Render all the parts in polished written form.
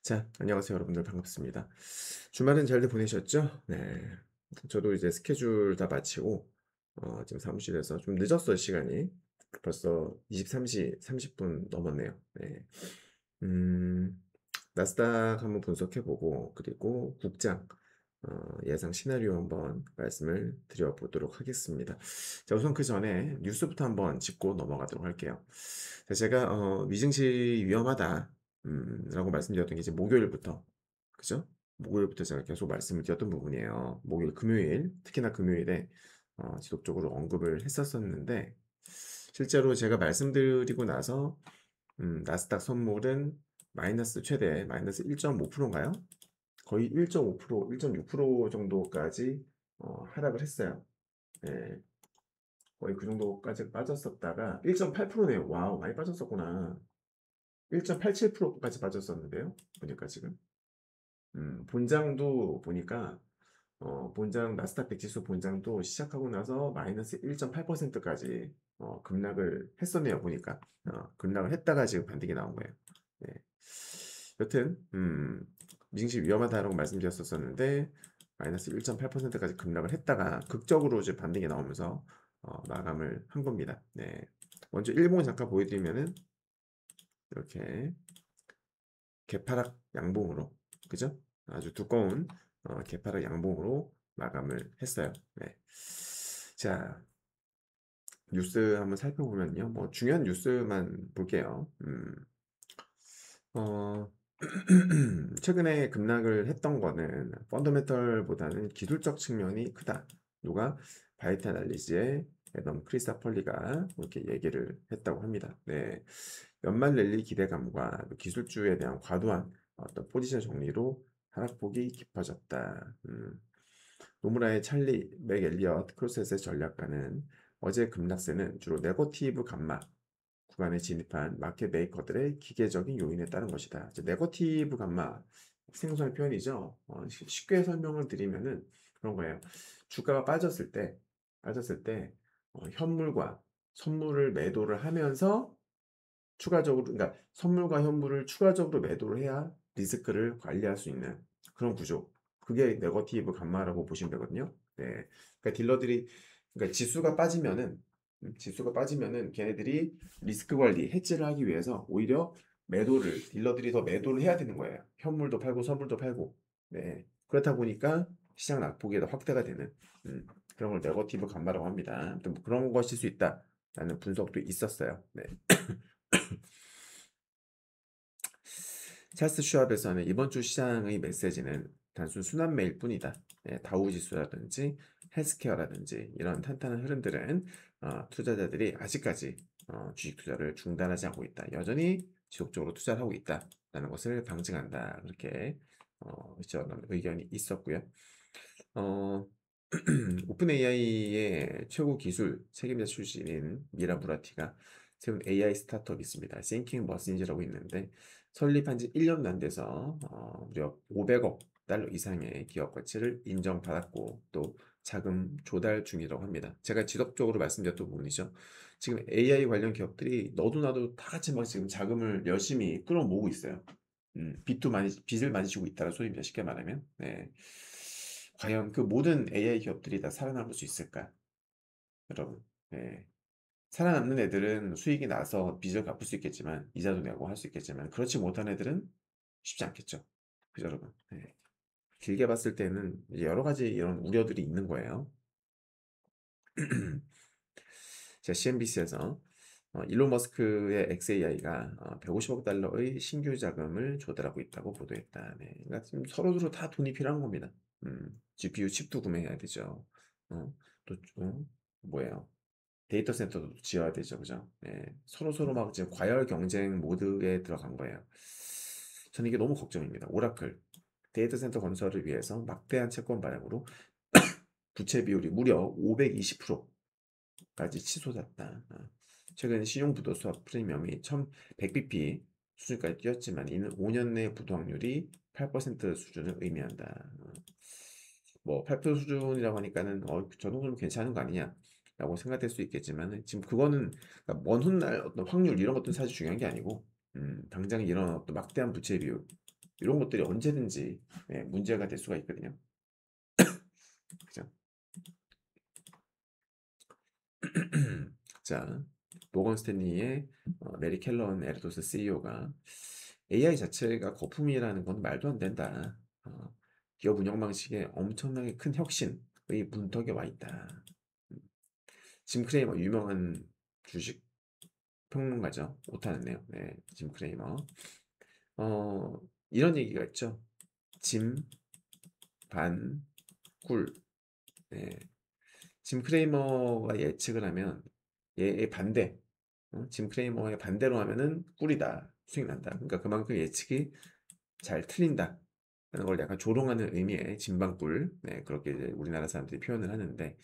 자, 안녕하세요 여러분들 반갑습니다. 주말은 잘들 보내셨죠? 네. 저도 이제 스케줄 다 마치고 지금 사무실에서 좀 늦었어요 시간이. 벌써 23시 30분 넘었네요. 네. 음, 나스닥 한번 분석해 보고 그리고 국장 예상 시나리오 한번 말씀을 드려보도록 하겠습니다. 자, 우선 그 전에 뉴스부터 한번 짚고 넘어가도록 할게요. 자, 제가 미증시 위험하다 라고 말씀드렸던 게 이제 목요일부터, 그죠? 목요일부터 제가 계속 말씀을 드렸던 부분이에요. 목요일, 금요일, 특히나 금요일에 지속적으로 언급을 했었었는데, 실제로 제가 말씀드리고 나서 나스닥 선물은 마이너스 최대 마이너스 1.5%인가요? 거의 1.5%, 1.6% 정도까지 하락을 했어요. 네, 거의 그 정도까지 빠졌었다가 1.8%네요. 와우, 많이 빠졌었구나. 1.87%까지 빠졌었는데요. 보니까 지금 본장도 보니까 본장 나스닥 100지수 본장도 시작하고 나서 마이너스 1.8%까지 급락을 했었네요. 보니까 급락을 했다가 지금 반등이 나온 거예요. 네. 여튼 미증시 위험하다라고 말씀드렸었는데 마이너스 1.8%까지 급락을 했다가 극적으로 이제 반등이 나오면서 마감을 한 겁니다. 네. 먼저 일봉을 잠깐 보여드리면은 이렇게 개파락 양봉으로, 그죠? 아주 두꺼운 개파락 양봉으로 마감을 했어요. 네. 자, 뉴스 한번 살펴보면요. 뭐 중요한 뉴스만 볼게요. 어, 최근에 급락을 했던 거는 펀더멘털보다는 기술적 측면이 크다. 누가? 바이트 애널리즈의 애덤 크리스타펄리가 이렇게 얘기를 했다고 합니다. 네. 연말 랠리 기대감과 기술주에 대한 과도한 어떤 포지션 정리로 하락폭이 깊어졌다. 노무라의 찰리 맥 엘리엇 크로셋의 전략가는 어제 급락세는 주로 네거티브 감마 구간에 진입한 마켓 메이커들의 기계적인 요인에 따른 것이다. 이제 네거티브 감마 생소한 표현이죠. 쉽게 설명을 드리면은 그런 거예요. 주가가 빠졌을 때 현물과 선물을 매도를 하면서 추가적으로, 그러니까 선물과 현물을 추가적으로 매도를 해야 리스크를 관리할 수 있는 그런 구조. 그게 네거티브 감마라고 보시면 되거든요. 네. 그러니까 딜러들이, 그러니까 지수가 빠지면은 걔네들이 리스크 관리, 해지를 하기 위해서 오히려 딜러들이 더 매도를 해야 되는 거예요. 현물도 팔고 선물도 팔고. 네. 그렇다 보니까 시장 낙폭이 더 확대가 되는 그런 걸 네거티브 감마라고 합니다. 아무튼 뭐 그런 것일 수 있다라는 분석도 있었어요. 네. 찰스 슈왑에서는 이번 주 시장의 메시지는 단순 순환매일 뿐이다. 다우 지수라든지 헬스케어라든지 이런 탄탄한 흐름들은 투자자들이 아직까지 주식 투자를 중단하지 않고 있다. 여전히 지속적으로 투자를 하고 있다라는 것을 방증한다. 그렇게 저런 의견이 있었고요. 어, 오픈 AI의 최고 기술 책임자 출신인 미라 무라티가 세운 AI 스타트업이 있습니다. Thinking Machines 있는데 설립한 지 1년도 안 돼서 무려 500억 달러 이상의 기업 가치를 인정받았고 또 자금 조달 중이라고 합니다. 제가 지속적으로 말씀드렸던 부분이죠. 지금 AI 관련 기업들이 너도 나도 다 같이 막 지금 자금을 열심히 끌어모으고 있어요. 빚을 많이 지고 있다는 소리입니다. 쉽게 말하면. 네. 과연 그 모든 AI 기업들이 다 살아남을 수 있을까? 여러분. 네. 살아남는 애들은 수익이 나서 빚을 갚을 수 있겠지만, 이자도 내고 할 수 있겠지만, 그렇지 못한 애들은 쉽지 않겠죠. 그죠, 여러분? 네. 길게 봤을 때는 이제 여러 가지 이런 우려들이 있는 거예요. 자, CNBC에서 일론 머스크의 XAI가 150억 달러의 신규 자금을 조달하고 있다고 보도했다. 네. 그러니까 지금 서로서로 다 돈이 필요한 겁니다. GPU 칩도 구매해야 되죠. 또 뭐예요? 데이터 센터도 지어야 되죠, 그죠? 네. 서로서로 막 지금 과열 경쟁 모드에 들어간 거예요. 저는 이게 너무 걱정입니다. 오라클 데이터 센터 건설을 위해서 막대한 채권 발행으로 부채 비율이 무려 520%까지 치솟았다. 최근 신용부도 수합 프리미엄이 1100bp 수준까지 뛰었지만 이는 5년 내 부도 확률이 8% 수준을 의미한다. 뭐 8% 수준이라고 하니까는 저 정도면 괜찮은 거 아니냐? 라고 생각될 수 있겠지만 지금 그거는 그러니까 먼 훗날 어떤 확률 이런 것도 사실 중요한 게 아니고 당장 이런 어떤 막대한 부채 비율 이런 것들이 언제든지 문제가 될 수가 있거든요. 그죠? 자, 모건 스탠리의 메리 켈런 에르도스 CEO가 AI 자체가 거품이라는 건 말도 안 된다. 기업 운영 방식에 엄청나게 큰 혁신의 문턱에 와 있다. 음, 짐 크레이머 유명한 주식 평론가죠. 오타는네요. 네, 짐 크레이머. 이런 얘기가 있죠. 짐, 반, 꿀. 네. 짐 크레이머가 예측을 하면 얘의 반대, 짐 크레이머의 반대로 하면은 꿀이다, 수익 난다. 그러니까 그만큼 예측이 잘 틀린다. 라는 걸 약간 조롱하는 의미의 진방꿀, 네, 그렇게 이제 우리나라 사람들이 표현을 하는데,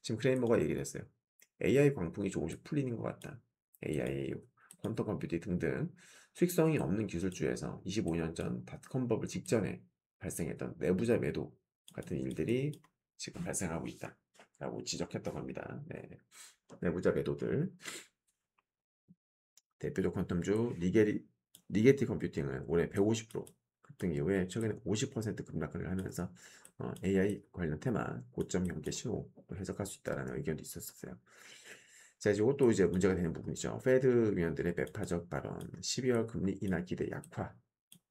짐 크레이머가 얘기를 했어요. AI 광풍이 조금씩 풀리는 것 같다. AI, 퀀텀 컴퓨팅 등등 수익성이 없는 기술주에서 25년 전 닷컴 버블 직전에 발생했던 내부자 매도 같은 일들이 지금 발생하고 있다. 라고 지적했던 겁니다. 네. 내부자 매도들. 대표적 퀀텀주 리게티 컴퓨팅은 올해 150% 급등 이후에 최근에 50% 급락을 하면서 AI 관련 테마 고점 경계 신호 해석할 수 있다는 의견도 있었어요. 자, 이것도 이제 문제가 되는 부분이죠. 페드 위원들의 매파적 발언, 12월 금리 인하 기대 약화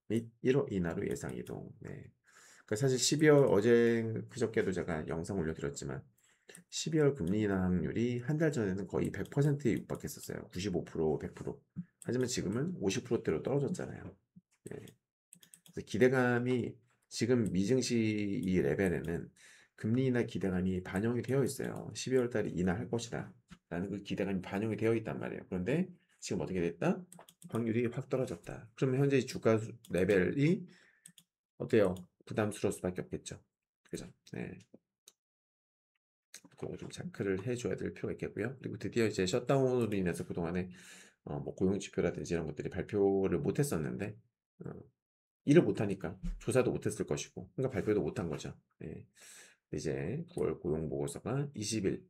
및 1월 인하로 예상 이동. 네. 그러니까 사실 12월 어제 그저께도 제가 영상 올려드렸지만 12월 금리 인하 확률이 한 달 전에는 거의 100%에 육박했었어요. 95%, 100%. 하지만 지금은 50%대로 떨어졌잖아요. 네. 그래서 기대감이 지금 미증시 이 레벨에는 금리 인하 기대감이 반영이 되어 있어요. 12월 달에 인하할 것이다. 라는 그 기대감이 반영이 되어 있단 말이에요. 그런데 지금 어떻게 됐다? 확률이 확 떨어졌다. 그러면 현재 주가 레벨이 어때요? 부담스러울 수밖에 없겠죠. 그죠? 네. 그거 좀 체크를 해줘야 될 필요가 있겠고요. 그리고 드디어 이제 셧다운으로 인해서 그동안에 뭐 고용 지표라든지 이런 것들이 발표를 못했었는데 어, 일을 못하니까 조사도 못했을 것이고 그러니까 발표도 못한 거죠. 예. 이제 9월 고용 보고서가 20일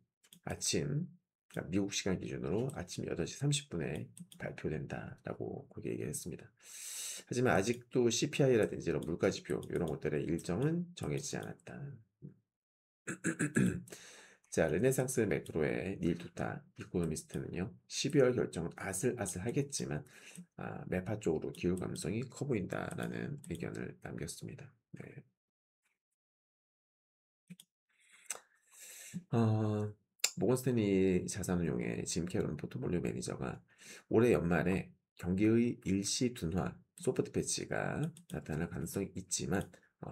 아침 그러니까 미국 시간 기준으로 아침 8시 30분에 발표된다라고 그렇게 얘기했습니다. 하지만 아직도 CPI라든지 이런 물가 지표 이런 것들의 일정은 정해지지 않았다. 자, 르네상스 매크로의 닐 투타 이코노미스트는요, 12월 결정은 아슬아슬하겠지만, 매파 쪽으로 기울 가능성이 커 보인다라는 의견을 남겼습니다. 네. 어, 모건 스탠리 자산운용의 짐 캐런 포트폴리오 매니저가 올해 연말에 경기의 일시 둔화, 소프트 패치가 나타날 가능성이 있지만,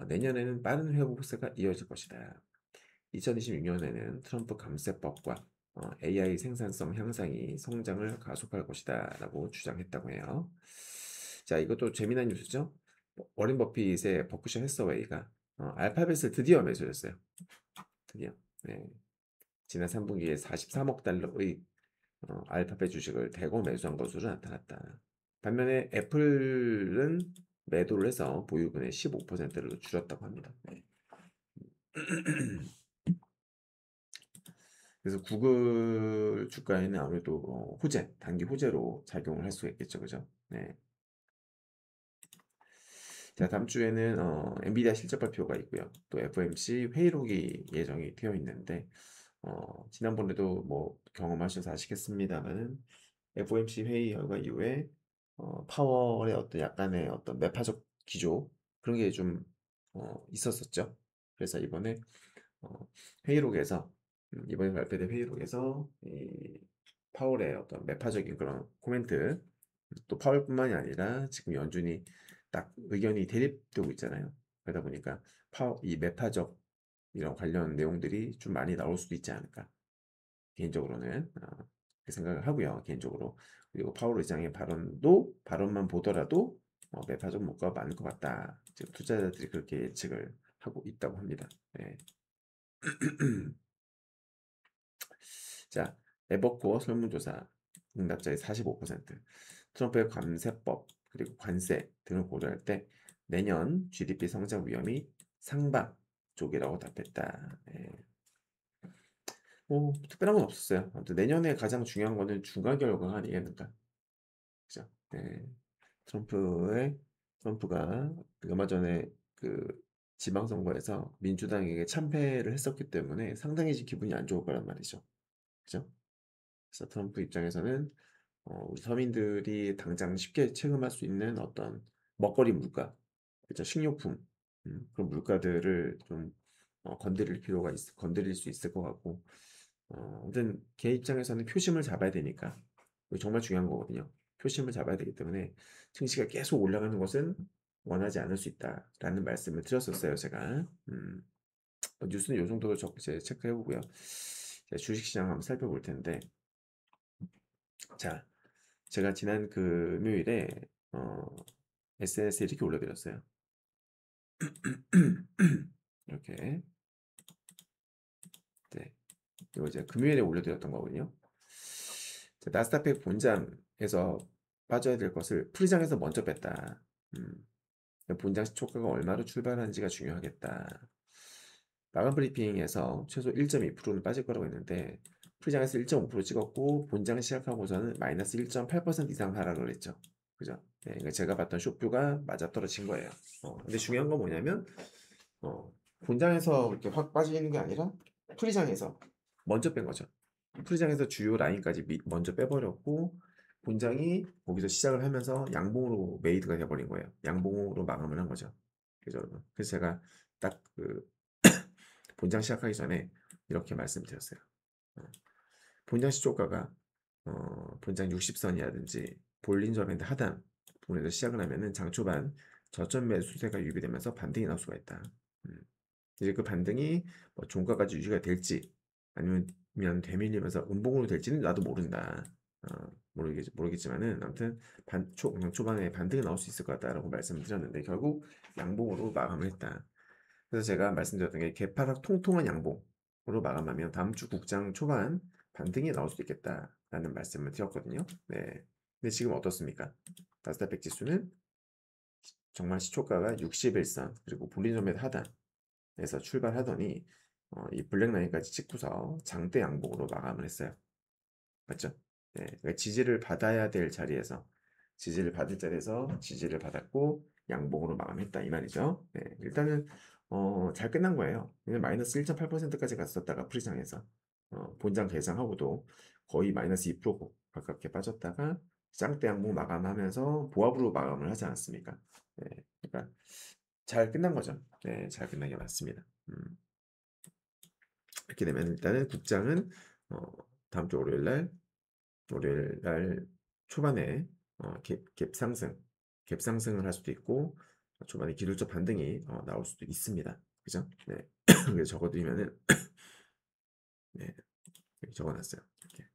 내년에는 빠른 회복세가 이어질 것이다. 2026년에는 트럼프 감세법과 AI 생산성 향상이 성장을 가속할 것이다 라고 주장했다고 해요. 자, 이것도 재미난 뉴스죠. 워렌 버핏의 버크셔 해서웨이가 알파벳을 드디어 매수했어요. 드디어. 네. 지난 3분기에 43억 달러의 알파벳 주식을 대거 매수한 것으로 나타났다. 반면에 애플은 매도를 해서 보유분의 15%를 줄였다고 합니다. 네. 그래서 구글 주가에는 아무래도 호재, 단기 호재로 작용을 할 수 있겠죠, 그죠? 네. 자, 다음 주에는 엔비디아 실적 발표가 있고요. 또 FOMC 회의록이 예정이 되어 있는데, 지난번에도 뭐 경험하셔서 아시겠습니다만은 FOMC 회의 결과 이후에 파월의 어떤 약간의 어떤 매파적 기조 그런 게 좀 있었었죠. 그래서 이번에 회의록에서 이번에 발표된 회의록에서 이 파월의 어떤 매파적인 그런 코멘트 또 파월뿐만이 아니라 지금 연준이 딱 의견이 대립되고 있잖아요. 그러다 보니까 이 매파적 이런 관련 내용들이 좀 많이 나올 수도 있지 않을까. 개인적으로는 그렇게 생각을 하고요. 개인적으로 그리고 파월 의장의 발언만 보더라도 매파적 목표가 많을 것 같다. 지금 투자자들이 그렇게 예측을 하고 있다고 합니다. 네. 자, 에버코어 설문조사 응답자의 45%, 트럼프의 관세법 그리고 관세 등을 고려할 때 내년 GDP 성장 위험이 상방 쪽이라고 답했다. 네. 뭐 특별한 건 없었어요. 아무튼 내년에 가장 중요한 거는 중간 결과가 아니겠는가. 그죠? 네. 트럼프의 트럼프가 얼마 전에 그 지방선거에서 민주당에게 참패를 했었기 때문에 상당히 지금 기분이 안 좋을 거란 말이죠. 그죠? 그래서 트럼프 입장에서는 우리 서민들이 당장 쉽게 체감할 수 있는 어떤 먹거리 물가, 그죠? 식료품, 그런 물가들을 좀 건드릴 수 있을 것 같고, 아무튼 걔 입장에서는 표심을 잡아야 되니까 이거 정말 중요한 거거든요. 표심을 잡아야 되기 때문에 증시가 계속 올라가는 것은 원하지 않을 수 있다라는 말씀을 드렸었어요, 제가. 뉴스는 요 정도로 이제 체크해 보고요. 주식시장 한번 살펴볼 텐데, 자, 제가 지난 금요일에 SNS에 이렇게 올려드렸어요. 이렇게, 네, 이거 이제 금요일에 올려드렸던 거거든요. 자, 나스닥 본장에서 빠져야 될 것을 프리장에서 먼저 뺐다. 음, 본장 시초가가 얼마로 출발하는지가 중요하겠다. 마감 브리핑에서 최소 1.2%는 빠질 거라고 했는데 프리장에서 1.5% 찍었고 본장 시작하고서는 마이너스 1.8% 이상 하락을 했죠. 그죠? 네, 그러니까 제가 봤던 쇼뷰가 맞아떨어진 거예요. 근데 중요한 건 뭐냐면 어, 본장에서 이렇게 확 빠지는 게 아니라 프리장에서 먼저 뺀 거죠. 프리장에서 주요 라인까지 먼저 빼버렸고 본장이 거기서 시작을 하면서 양봉으로 메이드가 돼버린 거예요. 양봉으로 마감을 한 거죠. 그죠, 여러분? 그래서 제가 딱그 본장 시작하기 전에 이렇게 말씀드렸어요. 어, 본장 시초가가 본장 60선이라든지 볼린저 밴드 하단 부분에서 시작을 하면은 장 초반 저점 매수세가 유입되면서 반등이 나올 수가 있다. 음, 이제 그 반등이 뭐 종가까지 유지가 될지 아니면 되밀리면서 음봉으로 될지는 나도 모른다. 모르겠지만은 아무튼 초반에 반등이 나올 수 있을 것 같다라고 말씀을 드렸는데 결국 양봉으로 마감을 했다. 그래서 제가 말씀드렸던 게 개파락 통통한 양봉으로 마감하면 다음 주 국장 초반 반등이 나올 수도 있겠다라는 말씀을 드렸거든요. 네. 근데 지금 어떻습니까? 나스닥 지수는 정말 시초가가 61선 그리고 볼린저 매트 하단에서 출발하더니 이 블랙라인까지 찍고서 장대 양봉으로 마감을 했어요. 맞죠? 네. 그러니까 지지를 받아야 될 자리에서 지지를 받을 자리에서 지지를 받았고 양봉으로 마감했다 이 말이죠. 네. 일단은 잘 끝난 거예요. 그냥 마이너스 1.8%까지 갔었다가 프리장에서 본장 개장하고도 거의 마이너스 2% 가깝게 빠졌다가 짱대 양봉 마감하면서 보합으로 마감을 하지 않았습니까? 네. 그러니까 잘 끝난 거죠. 네, 잘 끝난 게 맞습니다. 이렇게 되면 일단은 국장은 다음 주 월요일 날 초반에 갭 상승을 할 수도 있고 초반에 기술적 반등이 나올 수도 있습니다. 그죠? 네. 그래서 적어드리면은 네, 여기 적어놨어요. 이렇게.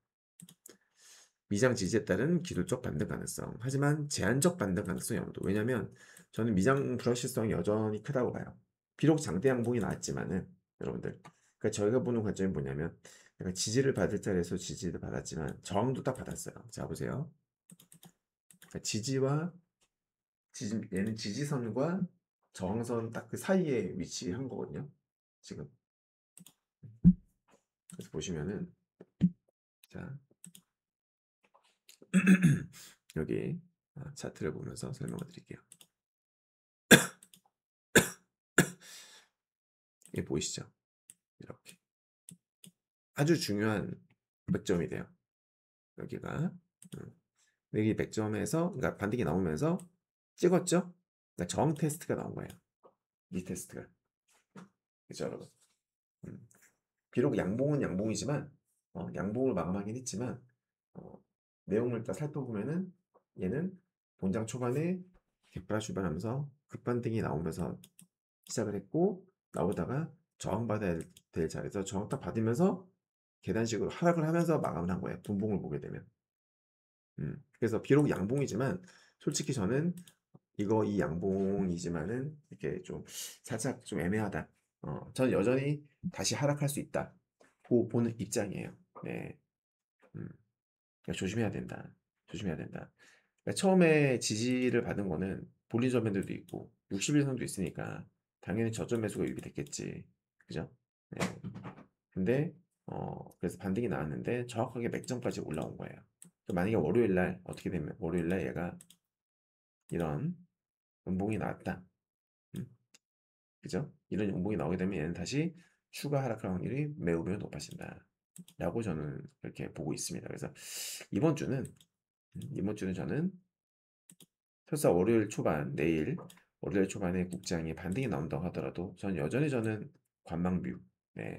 미장 지지에 따른 기술적 반등 가능성. 하지만 제한적 반등 가능성이 없도. 왜냐하면 저는 미장 불확실성이 여전히 크다고 봐요. 비록 장대 양봉이 나왔지만은 여러분들, 그러니까 저희가 보는 관점이 뭐냐면 약간 지지를 받을 자리에서 지지를 받았지만 저항도 딱 받았어요. 자 보세요. 그러니까 얘는 지지선과 저항선 딱 그 사이에 위치한 거거든요. 지금. 그래서 보시면은 자 여기 차트를 보면서 설명을 드릴게요. 이게 보이시죠? 이렇게 아주 중요한 맥점이 돼요. 여기가 여기 맥점에서 그러니까 반등이 나오면서 찍었죠? 그러니까 저항 테스트가 나온 거예요. 이 테스트가. 그죠, 여러분? 음. 비록 양봉은 양봉이지만 양봉을 마감하긴 했지만 어, 내용을 딱 살펴보면은 얘는 본장 초반에 객발 출발하면서 급반등이 나오면서 시작을 했고 나오다가 저항받아야 될 자리에서 저항 딱 받으면서 계단식으로 하락을 하면서 마감을 한 거예요. 분봉을 보게 되면. 그래서 비록 양봉이지만 솔직히 저는 이 양봉이지만은 이렇게 좀 살짝 좀 애매하다. 저는 여전히 다시 하락할 수 있다. 고 보는 입장이에요. 네. 음, 그러니까 조심해야 된다. 조심해야 된다. 그러니까 처음에 지지를 받은 거는 볼리저 밴드도 있고 60일선도 있으니까 당연히 저점 매수가 유입이 됐겠지. 그죠? 네. 근데 그래서 반등이 나왔는데 정확하게 맥점까지 올라온 거예요. 만약에 월요일 날 어떻게 되면 월요일 날 얘가 이런 음봉이 나왔다. 음, 그죠? 이런 음봉이 나오게 되면 얘는 다시 추가 하락할 확률이 매우 매우 높아진다. 라고 저는 그렇게 보고 있습니다. 그래서 이번 주는 저는 설사 월요일 초반 내일 월요일 초반에 국장이 반등이 나온다고 하더라도 전 여전히 저는 관망뷰. 네.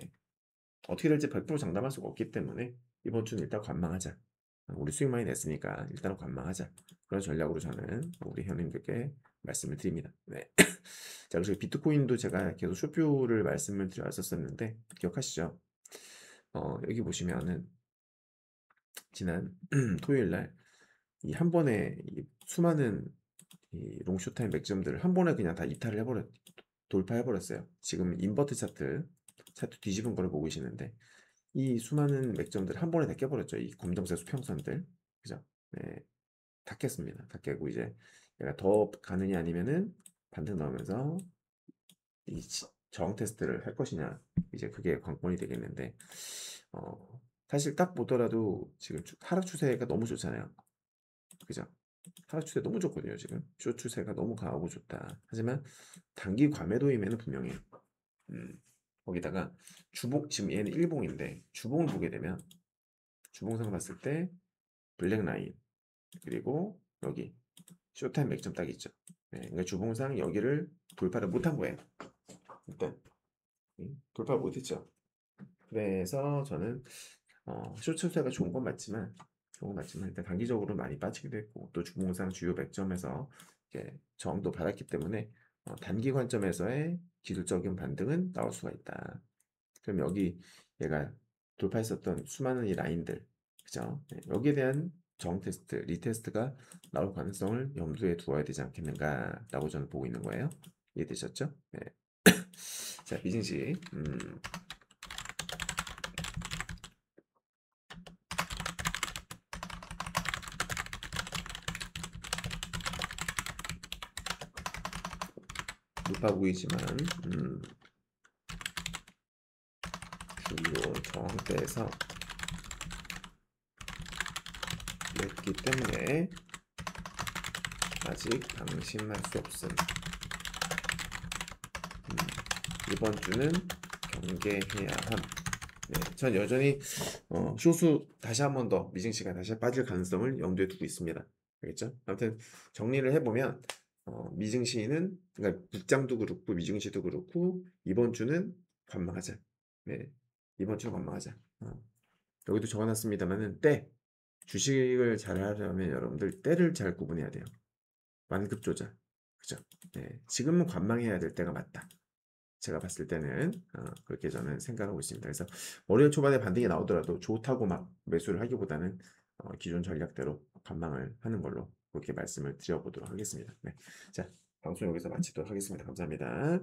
어떻게 될지 100% 장담할 수가 없기 때문에 이번 주는 일단 관망하자. 우리 수익 많이 냈으니까 일단은 관망하자. 그런 전략으로 저는 우리 형님들께 말씀을 드립니다. 네. 자, 그래서 비트코인도 제가 계속 쇼뷰를 말씀을 드렸었는데 기억하시죠? 여기 보시면은 지난 토요일 날 이 한 번에 이 수많은 이 롱쇼타임 맥점들을 한 번에 그냥 다 이탈을 돌파해 버렸어요. 지금 인버트 차트 뒤집은 거를 보고 계시는데 이 수많은 맥점들 한 번에 다 깨버렸죠. 이 검정색 수평선들. 그죠? 네. 다 깼습니다. 다 깨고 이제 얘가 더 가느냐 아니면은 반등 나오면서 이 저항 테스트를 할 것이냐. 이제 그게 관건이 되겠는데 사실 딱 보더라도 지금 하락 추세가 너무 좋잖아요. 그죠? 하락 추세 너무 좋거든요. 지금 쇼 추세가 너무 강하고 좋다. 하지만 단기 과매도임에는 분명히 거기다가 주봉 지금 얘는 일봉인데 주봉을 보게 되면 주봉상 봤을 때 블랙 라인 그리고 여기 쇼타임 맥점 딱 있죠. 네, 그러니까 주봉상 여기를 돌파를 못한 거예요. 일단 돌파를 못했죠. 그래서 저는 쇼츠세가 좋은 건 맞지만 일단 단기적으로 많이 빠지기도 했고 또 주봉상 주요 맥점에서 이제 저항도 받았기 때문에 단기 관점에서의 기술적인 반등은 나올 수가 있다. 그럼 여기 얘가 돌파했었던 수많은 이 라인들, 그죠? 네, 여기에 대한 저항 테스트, 리테스트가 나올 가능성을 염두에 두어야 되지 않겠는가라고 저는 보고 있는 거예요. 이해되셨죠? 네. 자, 미증시, 높아 보이지만 주요 저항대에서 냈기 때문에 아직 방심할 수 없음. 이번 주는 경계해야 함. 네, 전 여전히 쇼수 다시 한 번 더 미증시가 다시 빠질 가능성을 염두에 두고 있습니다. 알겠죠? 아무튼 정리를 해보면 미증시는 그러니까 국장도 그렇고 미증시도 그렇고 이번 주는 관망하자. 네, 이번 주 관망하자. 여기도 적어놨습니다만은 주식을 잘 하려면 여러분들 때를 잘 구분해야 돼요. 완급 조절, 그죠? 네, 지금은 관망해야 될 때가 맞다. 제가 봤을 때는 그렇게 저는 생각하고 있습니다. 그래서 월요일 초반에 반등이 나오더라도 좋다고 막 매수를 하기보다는 기존 전략대로 관망을 하는 걸로 그렇게 말씀을 드려보도록 하겠습니다. 네. 자, 방송 여기서 마치도록 하겠습니다. 감사합니다.